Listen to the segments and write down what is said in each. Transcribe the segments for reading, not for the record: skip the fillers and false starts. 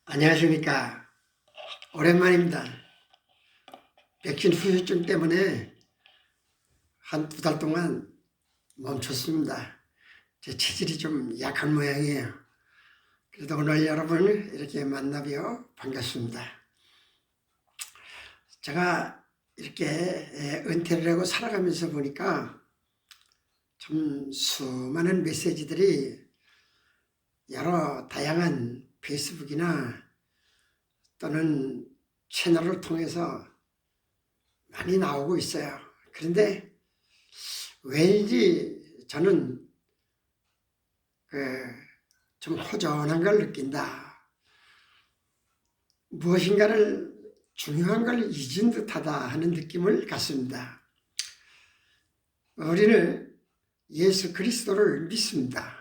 안녕하십니까. 오랜만입니다. 백신 후유증 때문에 한 2달 동안 멈췄습니다. 제 체질이 좀 약한 모양이에요. 그래도 오늘 여러분을 이렇게 만나뵈어 반갑습니다. 제가 이렇게 은퇴를 하고 살아가면서 보니까 참 수많은 메시지들이 여러 다양한 페이스북이나 또는 채널을 통해서 많이 나오고 있어요. 그런데 왠지 저는 좀 허전한 걸 느낀다. 무엇인가를 중요한 걸 잊은 듯하다 하는 느낌을 갖습니다. 우리는 예수 그리스도를 믿습니다.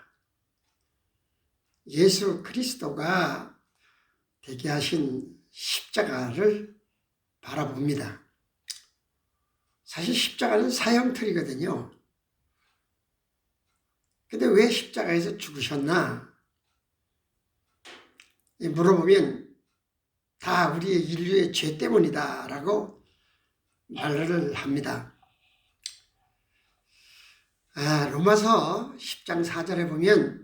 예수 그리스도가 되게 하신 십자가를 바라봅니다. 사실 십자가는 사형틀이거든요. 근데 왜 십자가에서 죽으셨나? 물어보면 다 우리의 인류의 죄 때문이다 라고 말을 합니다. 로마서 10장 4절에 보면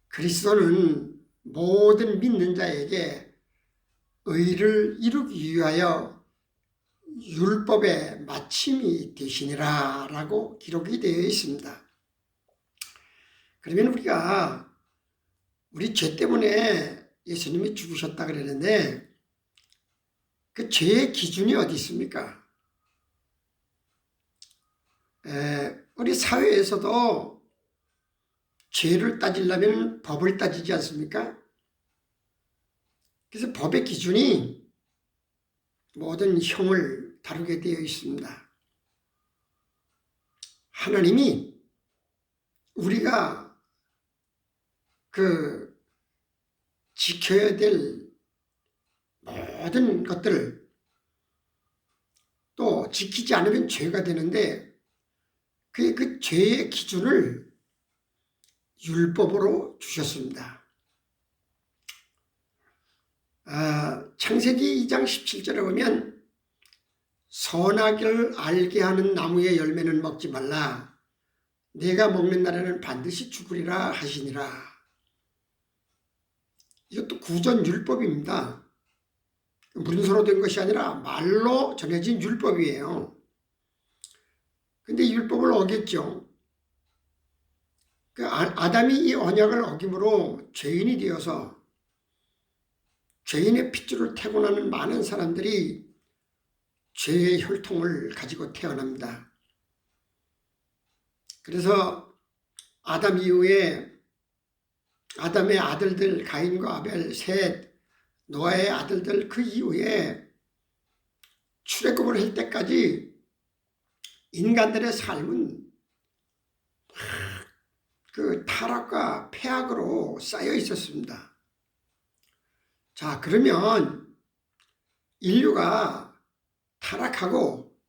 그리스도는 모든 믿는 자에게 의를 이루기 위하여 율법의 마침이 되시니라 라고 기록이 되어 있습니다. 그러면 우리가 우리 죄 때문에 예수님이 죽으셨다 그랬는데 그 죄의 기준이 어디 있습니까? 우리 사회에서도 죄를 따지려면 법을 따지지 않습니까? 그래서 법의 기준이 모든 형을 다루게 되어 있습니다. 하나님이 우리가 지켜야 될 모든 것들을 또 지키지 않으면 죄가 되는데 그 죄의 기준을 율법으로 주셨습니다. 창세기 2장 17절에 보면 선악을 알게 하는 나무의 열매는 먹지 말라. 내가 먹는 날에는 반드시 죽으리라 하시니라. 이것도 구전 율법입니다. 문서로 된 것이 아니라 말로 전해진 율법이에요. 근데 율법을 어겼죠. 아담이 이 언약을 어김으로 죄인이 되어서 죄인의 핏줄을 태고나는 많은 사람들이 죄의 혈통을 가지고 태어납니다. 그래서 아담 이후에 아담의 아들들 가인과 아벨, 셋, 노아의 아들들 그 이후에 출애굽을 할 때까지 인간들의 삶은 그 타락과 폐악으로 쌓여 있었습니다. 자, 그러면 인류가 타락하고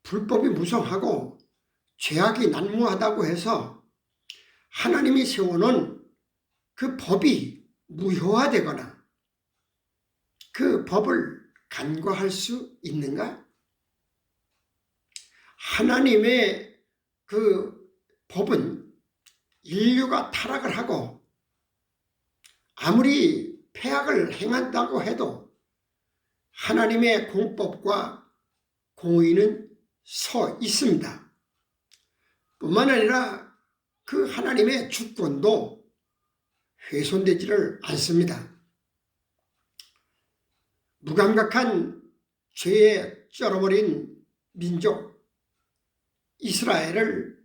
불법이 무성하고 죄악이 난무하다고 해서 하나님이 세워놓은 그 법이 무효화되거나 그 법을 간과할 수 있는가? 하나님의 그 법은 인류가 타락을 하고 아무리 폐악을 행한다고 해도 하나님의 공법과 공의는 서 있습니다. 뿐만 아니라 그 하나님의 주권도 훼손되지를 않습니다. 무감각한 죄에 쩔어버린 민족 이스라엘을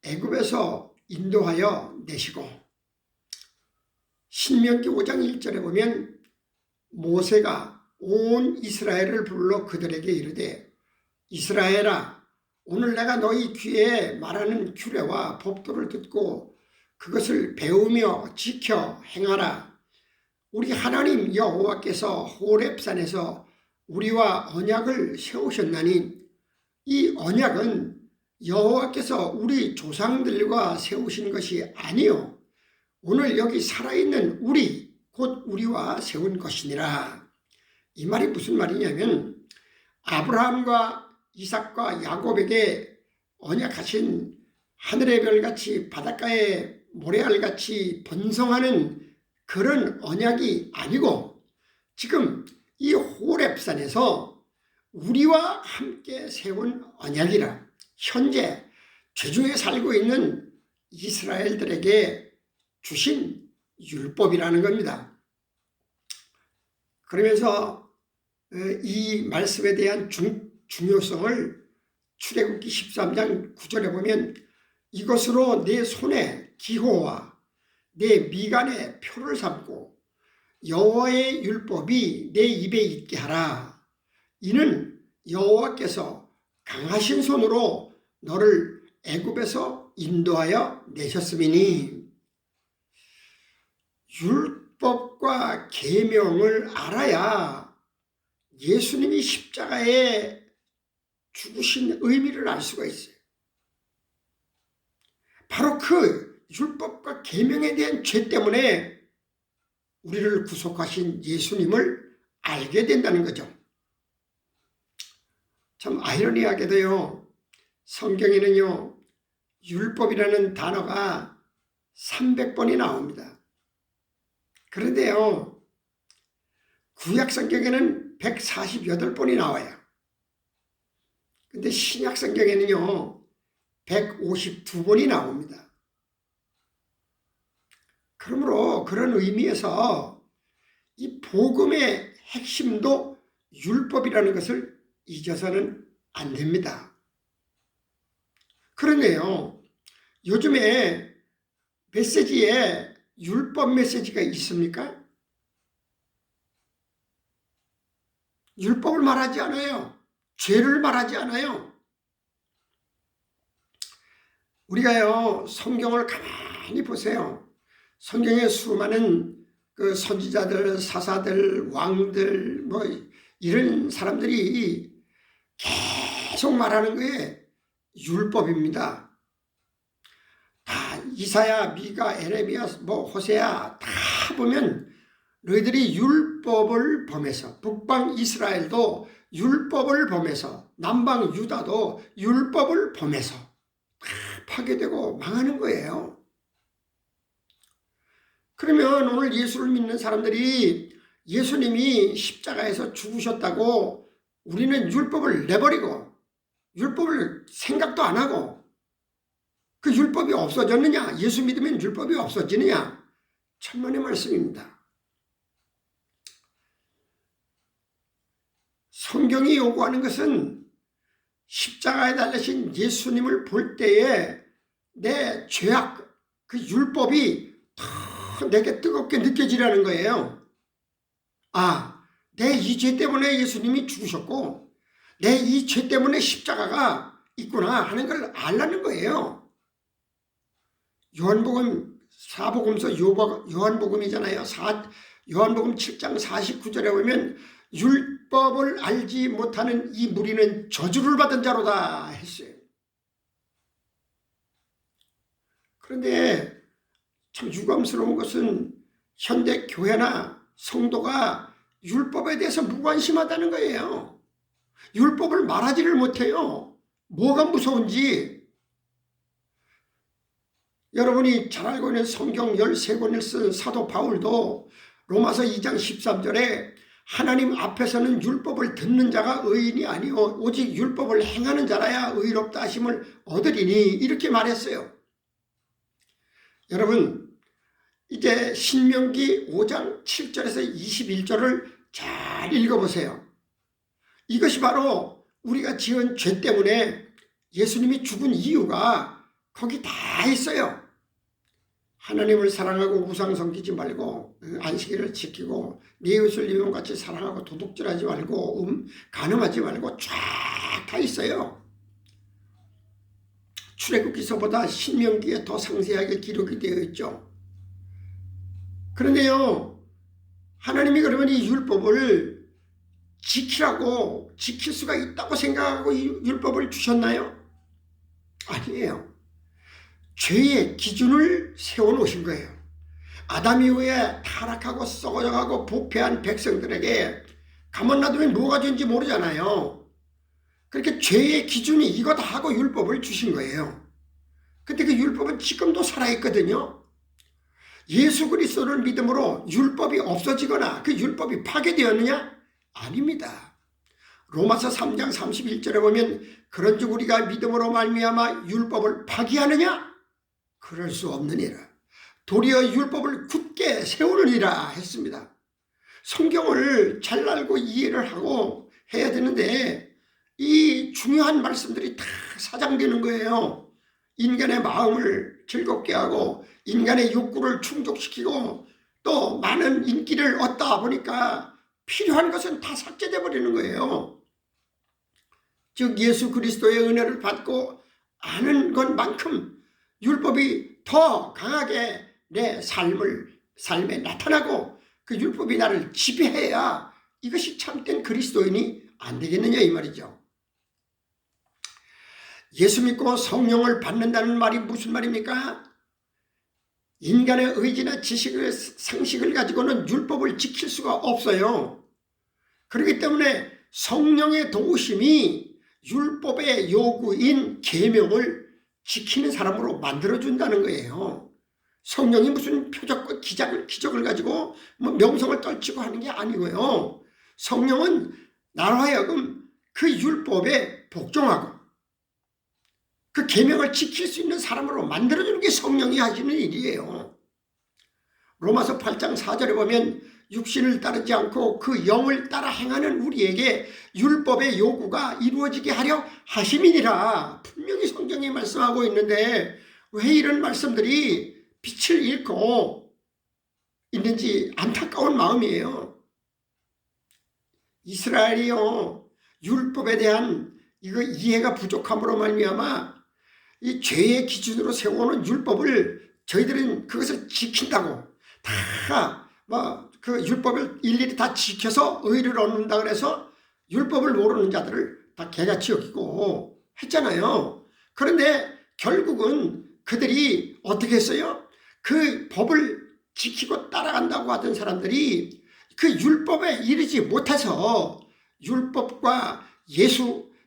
애굽에서 인도하여 내시고 신명기 5장 1절에 보면 모세가 온 이스라엘을 불러 그들에게 이르되 이스라엘아 오늘 내가 너희 귀에 말하는 규례와 법도를 듣고 그것을 배우며 지켜 행하라. 우리 하나님 여호와께서 호렙산에서 우리와 언약을 세우셨나니 이 언약은 여호와께서 우리 조상들과 세우신 것이 아니요 오늘 여기 살아있는 우리 곧 우리와 세운 것이니라. 이 말이 무슨 말이냐면 아브라함과 이삭과 야곱에게 언약하신 하늘의 별같이 바닷가의 모래알같이 번성하는 그런 언약이 아니고 지금 이 호렙산에서 우리와 함께 세운 언약이라. 현재 죄중에 살고 있는 이스라엘들에게 주신 율법이라는 겁니다. 그러면서 이 말씀에 대한 중요성을 출애굽기 13장 9절에 보면 이것으로 내 손에 기호와 내 미간에 표를 삼고 여호와의 율법이 내 입에 있게 하라. 이는 여호와께서 강하신 손으로 너를 애굽에서 인도하여 내셨음이니. 율법과 계명을 알아야 예수님이 십자가에 죽으신 의미를 알 수가 있어요. 바로 그 율법과 계명에 대한 죄 때문에 우리를 구속하신 예수님을 알게 된다는 거죠. 참 아이러니하게도요, 성경에는요 율법이라는 단어가 300번이 나옵니다. 그런데요 구약 성경에는 148번이 나와요. 근데 신약 성경에는요 152번이 나옵니다. 그러므로 그런 의미에서 이 복음의 핵심도 율법이라는 것을 잊어서는 안 됩니다. 그런데요 요즘에 메시지에 율법 메시지가 있습니까? 율법을 말하지 않아요. 죄를 말하지 않아요. 우리가요 성경을 가만히 보세요. 성경에 수많은 그 선지자들, 사사들, 왕들 뭐 이런 사람들이 계속 말하는 게 율법입니다. 다 이사야, 미가, 에레미야, 뭐 호세야 다 보면 너희들이 율법을 범해서, 북방 이스라엘도 율법을 범해서, 남방 유다도 율법을 범해서 다 파괴되고 망하는 거예요. 그러면 오늘 예수를 믿는 사람들이 예수님이 십자가에서 죽으셨다고 우리는 율법을 내버리고 율법을 생각도 안 하고 그 율법이 없어졌느냐? 예수 믿으면 율법이 없어지느냐? 천만의 말씀입니다. 성경이 요구하는 것은 십자가에 달리신 예수님을 볼 때에 내 죄악, 그 율법이 더 내게 뜨겁게 느껴지라는 거예요. 아, 내 이 죄 때문에 예수님이 죽으셨고 내 이 죄 때문에 십자가가 있구나 하는 걸 알라는 거예요. 요한복음 사복음서 요한복음이잖아요. 요한복음 7장 49절에 보면 율법을 알지 못하는 이 무리는 저주를 받은 자로다 했어요. 그런데 참 유감스러운 것은 현대 교회나 성도가 율법에 대해서 무관심하다는 거예요. 율법을 말하지를 못해요. 뭐가 무서운지. 여러분이 잘 알고 있는 성경 13권을 쓴 사도 바울도 로마서 2장 13절에 하나님 앞에서는 율법을 듣는 자가 의인이 아니오 오직 율법을 행하는 자라야 의롭다 하심을 얻으리니 이렇게 말했어요. 여러분 이제 신명기 5장 7절에서 21절을 잘 읽어보세요. 이것이 바로 우리가 지은 죄 때문에 예수님이 죽은 이유가 거기 다 있어요. 하나님을 사랑하고 우상 섬기지 말고 안식일을 지키고 네 이웃을 네 몸같이 사랑하고 도둑질하지 말고 간음하지 말고 쫙 다 있어요. 출애굽기서보다 신명기에 더 상세하게 기록이 되어 있죠. 그런데요 하나님이 그러면 이 율법을 지키라고 지킬 수가 있다고 생각하고 이 율법을 주셨나요? 아니에요. 죄의 기준을 세워놓으신 거예요. 아담 이후에 타락하고 썩어져가고 부패한 백성들에게 가만 놔두면 뭐가 되는지 모르잖아요. 그렇게 죄의 기준이 이거다 하고 율법을 주신 거예요. 근데 그 율법은 지금도 살아있거든요. 예수 그리스도를 믿음으로 율법이 없어지거나 그 율법이 파괴되었느냐? 아닙니다. 로마서 3장 31절에 보면 그런즉 우리가 믿음으로 말미암아 율법을 파기하느냐? 그럴 수 없느니라. 도리어 율법을 굳게 세우느니라 했습니다. 성경을 잘 알고 이해를 하고 해야 되는데 이 중요한 말씀들이 다 사장되는 거예요. 인간의 마음을 즐겁게 하고 인간의 욕구를 충족시키고 또 많은 인기를 얻다 보니까 필요한 것은 다 삭제돼 버리는 거예요. 즉 예수 그리스도의 은혜를 받고 아는 것만큼 율법이 더 강하게 내 삶에 나타나고 그 율법이 나를 지배해야 이것이 참된 그리스도인이 안 되겠느냐 이 말이죠. 예수 믿고 성령을 받는다는 말이 무슨 말입니까? 인간의 의지나 지식을 상식을 가지고는 율법을 지킬 수가 없어요. 그렇기 때문에 성령의 도우심이 율법의 요구인 계명을 지키는 사람으로 만들어준다는 거예요. 성령이 무슨 표적과 기적을 가지고 명성을 떨치고 하는 게 아니고요. 성령은 나로 하여금 그 율법에 복종하고 그 계명을 지킬 수 있는 사람으로 만들어주는 게 성령이 하시는 일이에요. 로마서 8장 4절에 보면 육신을 따르지 않고 그 영을 따라 행하는 우리에게 율법의 요구가 이루어지게 하려 하심이니라. 분명히 성경이 말씀하고 있는데 왜 이런 말씀들이 빛을 잃고 있는지 안타까운 마음이에요. 이스라엘이요, 율법에 대한 이거 이해가 부족함으로 말미암아 이 죄의 기준으로 세워놓은 율법을 저희들은 그것을 지킨다고 다 그 율법을 일일이 다 지켜서 의를 얻는다 그래서 율법을 모르는 자들을 다 개같이 여기고 했잖아요. 그런데 결국은 그들이 어떻게 했어요? 그 법을 지키고 따라간다고 하던 사람들이 그 율법에 이르지 못해서 율법과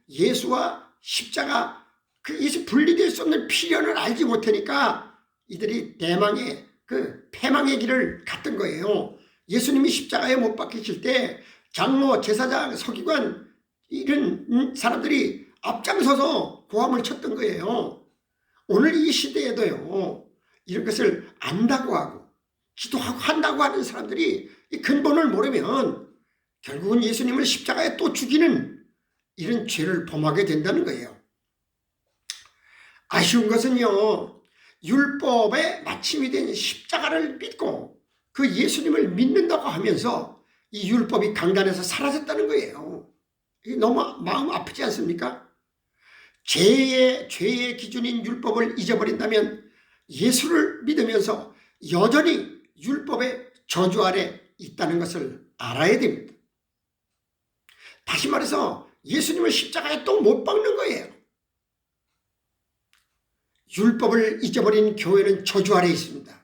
예수와 십자가 이것이 분리될 수 없는 필연을 알지 못하니까 이들이 대망의 그 패망의 길을 갔던 거예요. 예수님이 십자가에 못 박히실 때 장로, 제사장, 서기관 이런 사람들이 앞장서서 고함을 쳤던 거예요. 오늘 이 시대에도요, 이런 것을 안다고 하고 기도하고 한다고 하는 사람들이 이 근본을 모르면 결국은 예수님을 십자가에 또 죽이는 이런 죄를 범하게 된다는 거예요. 아쉬운 것은요, 율법의 마침이 된 십자가를 믿고 그 예수님을 믿는다고 하면서 이 율법이 강단에서 사라졌다는 거예요. 너무 마음 아프지 않습니까? 죄의 기준인 율법을 잊어버린다면 예수를 믿으면서 여전히 율법의 저주 아래 있다는 것을 알아야 됩니다. 다시 말해서 예수님을 십자가에 또 못 박는 거예요. 율법을 잊어버린 교회는 저주 아래 있습니다.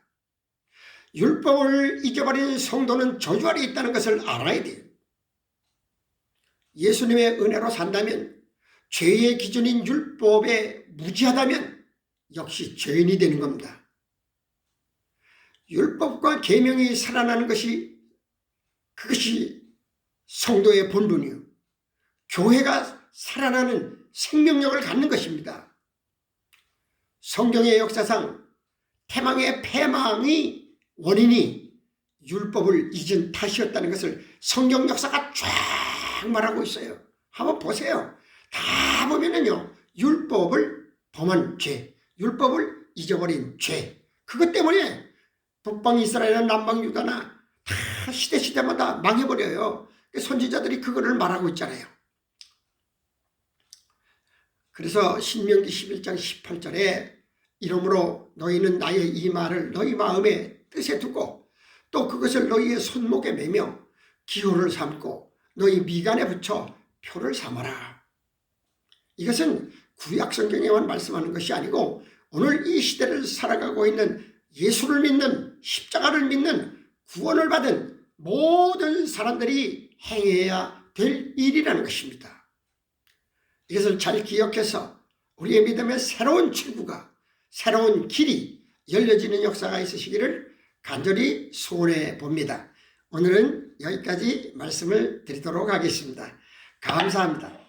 율법을 잊어버린 성도는 저주 아래 있다는 것을 알아야 돼요. 예수님의 은혜로 산다면, 죄의 기준인 율법에 무지하다면 역시 죄인이 되는 겁니다. 율법과 계명이 살아나는 그것이 성도의 본분이요, 교회가 살아나는 생명력을 갖는 것입니다. 성경의 역사상 태망의 패망이 원인이 율법을 잊은 탓이었다는 것을 성경 역사가 쫙 말하고 있어요. 한번 보세요. 다 보면은요, 율법을 범한 죄, 율법을 잊어버린 죄, 그것 때문에 북방 이스라엘이나 남방 유다나 다 시대마다 망해버려요. 선지자들이 그거를 말하고 있잖아요. 그래서 신명기 11장 18절에 이러므로 너희는 나의 이 말을 너희 마음에 뜻에 두고 또 그것을 너희의 손목에 매며 기호를 삼고 너희 미간에 붙여 표를 삼아라. 이것은 구약 성경에만 말씀하는 것이 아니고 오늘 이 시대를 살아가고 있는 예수를 믿는 십자가를 믿는 구원을 받은 모든 사람들이 행해야 될 일이라는 것입니다. 이것을 잘 기억해서 우리의 믿음의 새로운 출구가, 새로운 길이 열려지는 역사가 있으시기를 간절히 소원해 봅니다. 오늘은 여기까지 말씀을 드리도록 하겠습니다. 감사합니다.